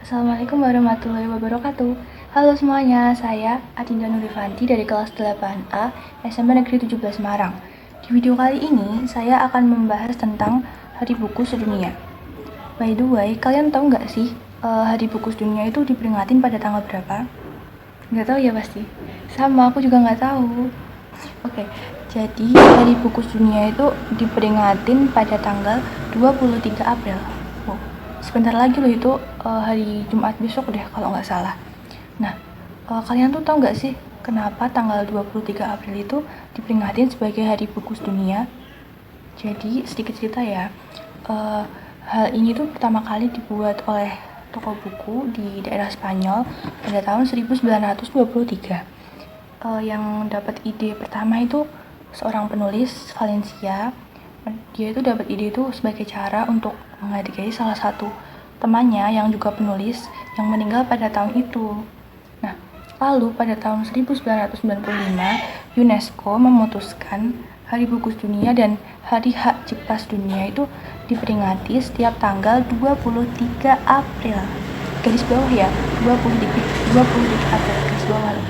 Assalamualaikum warahmatullahi wabarakatuh. Halo semuanya, saya Adinda Nurifanti dari kelas 8A SMP Negeri 17 Semarang. Di video kali ini, saya akan membahas tentang Hari Buku Sedunia. By the way, kalian tahu nggak sih Hari Buku Sedunia itu diperingatin pada tanggal berapa? Nggak tahu ya pasti. Sama, aku juga nggak tahu. Oke, jadi Hari Buku Sedunia itu diperingatin pada tanggal 23 April. Wow, sebentar lagi loh itu hari Jumat besok deh kalau nggak salah. Nah, kalian tuh tahu nggak sih kenapa tanggal 23 April itu diperingatin sebagai Hari Buku Sedunia? Jadi sedikit cerita ya, hal ini tuh pertama kali dibuat oleh toko buku di daerah Spanyol pada tahun 1923. Yang dapat ide pertama itu seorang penulis Valencia. Dia itu dapat ide itu sebagai cara untuk menghargai salah satu temannya yang juga penulis yang meninggal pada tahun itu. Nah, lalu pada tahun 1995 UNESCO memutuskan Hari Buku Sedunia dan Hari Hak Cipta Sedunia itu diperingati setiap tanggal 23 April. Garis bawah ya, 23 April, garis bawah.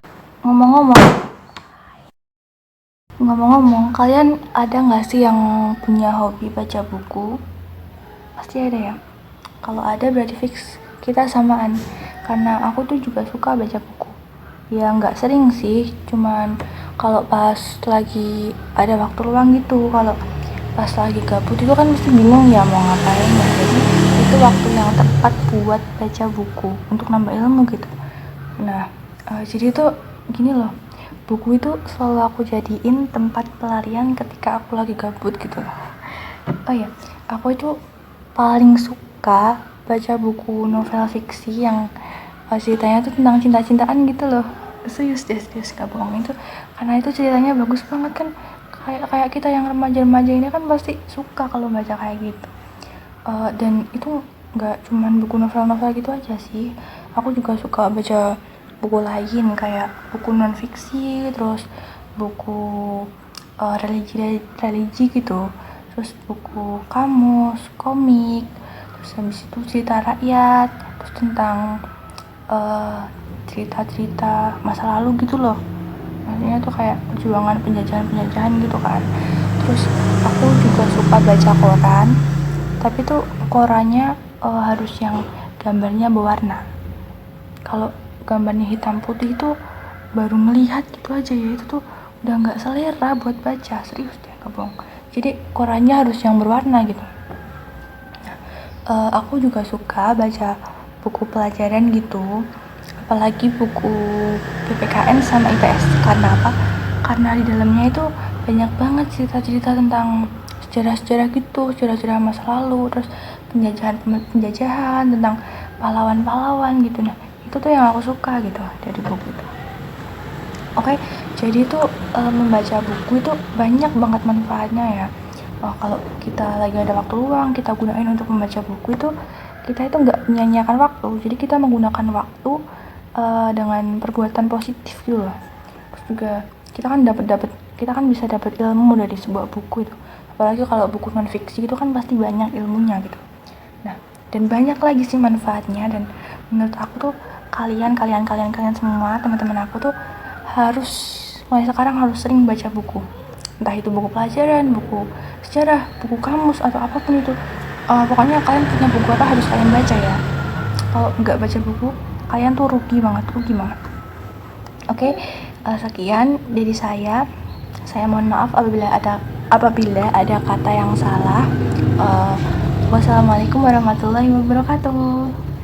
Ngomong-ngomong, kalian ada nggak sih yang punya hobi baca buku? Pasti ada ya. Kalau ada berarti fix kita samaan. Karena aku tuh juga suka baca buku. Ya nggak sering sih, cuman kalau pas lagi ada waktu luang gitu. Kalau pas lagi gabut itu kan mesti bingung ya mau ngapain ya. Jadi itu waktu yang tepat buat baca buku untuk nambah ilmu gitu. Nah, jadi tuh gini loh, buku itu selalu aku jadiin tempat pelarian ketika aku lagi gabut gitu. Oh ya, aku itu paling suka baca buku novel fiksi yang ceritanya tuh tentang cinta-cintaan gitu loh. Serius gak bohong itu, karena itu ceritanya bagus banget kan. Kayak kita yang remaja-remaja ini kan pasti suka kalau baca kayak gitu. Dan itu nggak cuman buku novel-novel gitu aja sih, aku juga suka baca buku lain kayak buku non fiksi, terus buku religi gitu, terus buku kamus, komik, terus habis itu cerita rakyat, terus tentang cerita-cerita masa lalu gitu loh. Maksudnya tuh kayak perjuangan penjajahan gitu kan. Terus aku juga suka baca koran, tapi tuh korannya harus yang gambarnya berwarna. Kalau gambarnya hitam putih itu baru melihat gitu aja ya, itu tuh udah nggak selera buat baca, serius deh nggak bohong. Jadi korannya harus yang berwarna gitu. Aku juga suka baca buku pelajaran gitu, apalagi buku PPKN sama IPS. Karena apa? Karena di dalamnya itu banyak banget cerita-cerita tentang sejarah-sejarah gitu, sejarah-sejarah masa lalu, terus penjajahan tentang pahlawan-pahlawan gitu. Nah, itu tuh yang aku suka gitu dari buku itu. Oke, jadi tuh membaca buku itu banyak banget manfaatnya ya. Kalau kita lagi ada waktu luang, kita gunain untuk membaca buku itu, kita itu nggak menyia-nyiakan waktu. Jadi kita menggunakan waktu dengan perbuatan positif gitu loh. Terus juga kita kan bisa dapat ilmu dari sebuah buku itu. Apalagi kalau buku non fiksi itu kan pasti banyak ilmunya gitu. Nah, dan banyak lagi sih manfaatnya, dan menurut aku tuh kalian semua teman-teman aku tuh harus mulai sekarang harus sering baca buku, entah itu buku pelajaran, buku sejarah, buku kamus atau apapun itu. Pokoknya kalian punya buku apa harus kalian baca ya. Kalau nggak baca buku, kalian tuh rugi banget. Oke, sekian dari saya mohon maaf apabila ada kata yang salah. Wassalamualaikum warahmatullahi wabarakatuh.